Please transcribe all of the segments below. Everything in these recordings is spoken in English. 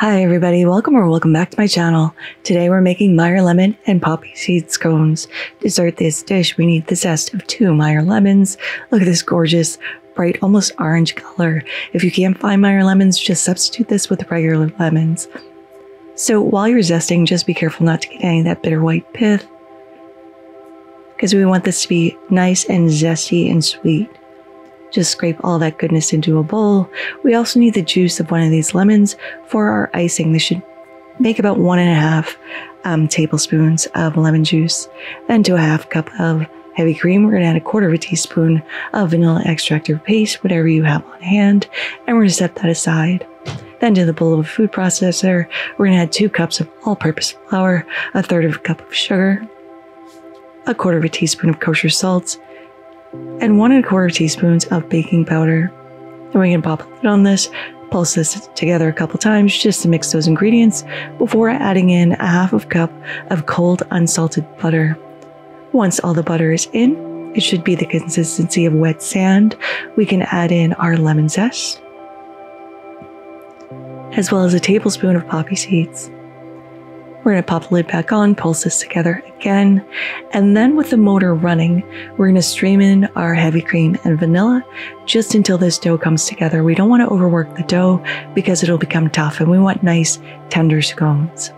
Hi everybody, welcome back to my channel. Today we're making Meyer lemon and poppy seed scones. To start this dish, we need the zest of 2 Meyer lemons. Look at this gorgeous, bright, almost orange color. If you can't find Meyer lemons, just substitute this with regular lemons. So while you're zesting, just be careful not to get any of that bitter white pith, because we want this to be nice and zesty and sweet. Just scrape all that goodness into a bowl. We also need the juice of one of these lemons for our icing. This should make about 1.5 tablespoons of lemon juice. Then to a 1/2 cup of heavy cream, we're going to add 1/4 teaspoon of vanilla extract or paste, whatever you have on hand, and we're going to set that aside. Then to the bowl of a food processor, we're going to add 2 cups of all-purpose flour, 1/3 cup of sugar, 1/4 teaspoon of kosher salt, and 1¼ teaspoons of baking powder. And we can pop a lid on this, pulse this together a couple times just to mix those ingredients before adding in 1/2 cup of cold unsalted butter. Once all the butter is in, it should be the consistency of wet sand. We can add in our lemon zest, as well as a tablespoon of poppy seeds. We're going to pop the lid back on, pulse this together again, and then with the motor running, we're going to stream in our heavy cream and vanilla just until this dough comes together. We don't want to overwork the dough because it'll become tough, and we want nice, tender scones.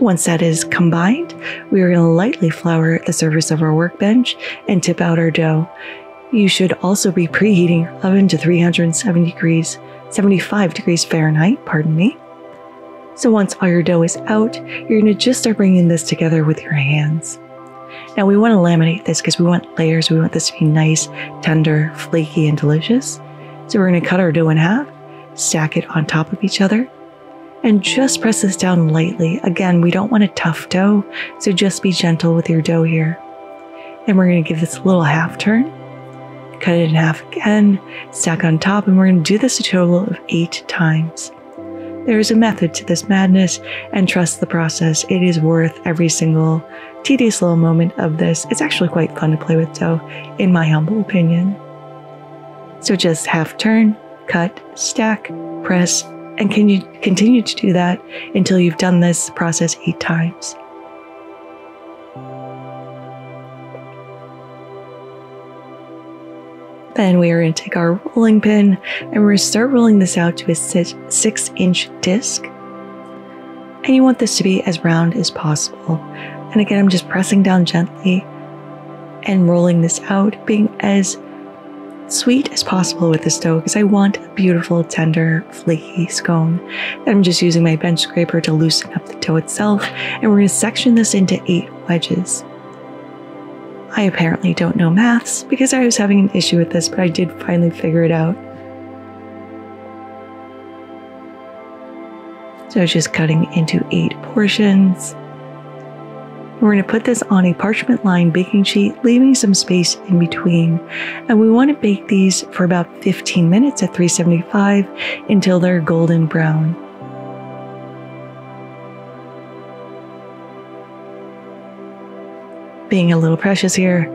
Once that is combined, we are going to lightly flour the surface of our workbench and tip out our dough. You should also be preheating your oven to 375 degrees Fahrenheit, pardon me. So once all your dough is out, you're going to just start bringing this together with your hands. Now we want to laminate this because we want layers. We want this to be nice, tender, flaky, and delicious. So we're going to cut our dough in half, stack it on top of each other, and just press this down lightly. Again, we don't want a tough dough, so just be gentle with your dough here. And we're going to give this a little half turn, cut it in half again, stack on top, and we're going to do this a total of 8 times. There is a method to this madness, and trust the process. It is worth every single tedious little moment of this. It's actually quite fun to play with dough, in my humble opinion. So just half turn, cut, stack, press, and can you continue to do that until you've done this process 8 times. Then we are going to take our rolling pin and we're going to start rolling this out to a 6-inch disc. And you want this to be as round as possible. And again, I'm just pressing down gently and rolling this out, being as sweet as possible with this dough because I want a beautiful, tender, flaky scone. And I'm just using my bench scraper to loosen up the dough itself. And we're going to section this into 8 wedges. I apparently don't know maths because I was having an issue with this, but I did finally figure it out. So just cutting into 8 portions. We're going to put this on a parchment lined baking sheet, leaving some space in between. And we want to bake these for about 15 minutes at 375 until they're golden brown. Being a little precious here,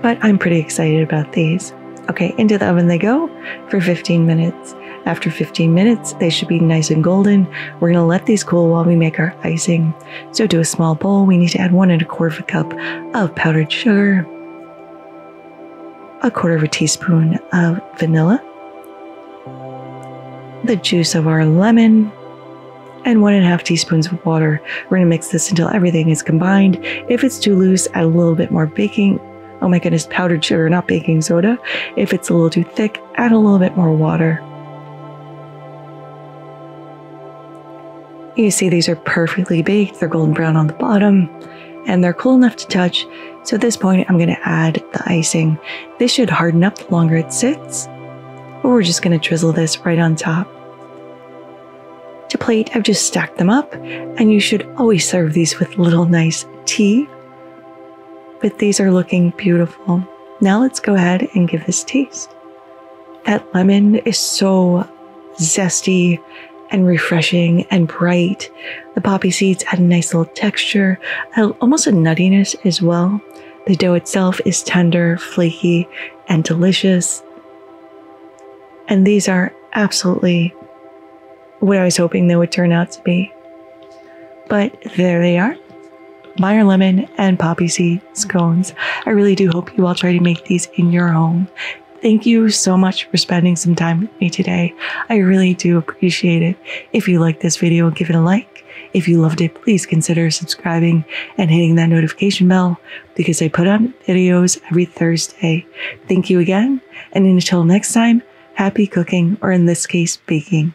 but I'm pretty excited about these. Okay, into the oven they go for 15 minutes. After 15 minutes, they should be nice and golden. We're gonna let these cool while we make our icing. So to a small bowl, we need to add 1¼ cup of powdered sugar, 1/4 teaspoon of vanilla, the juice of our lemon, and 1½ teaspoons of water. We're going to mix this until everything is combined. If it's too loose, add a little bit more powdered sugar, not baking soda. If it's a little too thick, add a little bit more water. You see these are perfectly baked. They're golden brown on the bottom and they're cool enough to touch. So at this point, I'm going to add the icing. This should harden up the longer it sits, but we're just going to drizzle this right on top. To plate, I've just stacked them up, and you should always serve these with a little nice tea. But these are looking beautiful. Now let's go ahead and give this a taste. That lemon is so zesty and refreshing and bright. The poppy seeds add a nice little texture, almost a nuttiness as well. The dough itself is tender, flaky, and delicious. And these are absolutely what I was hoping they would turn out to be. But there they are. Meyer lemon and poppy seed scones. I really do hope you all try to make these in your home. Thank you so much for spending some time with me today. I really do appreciate it. If you liked this video, give it a like. If you loved it, please consider subscribing and hitting that notification bell because I put on videos every Thursday. Thank you again, and until next time, happy cooking, or in this case, baking.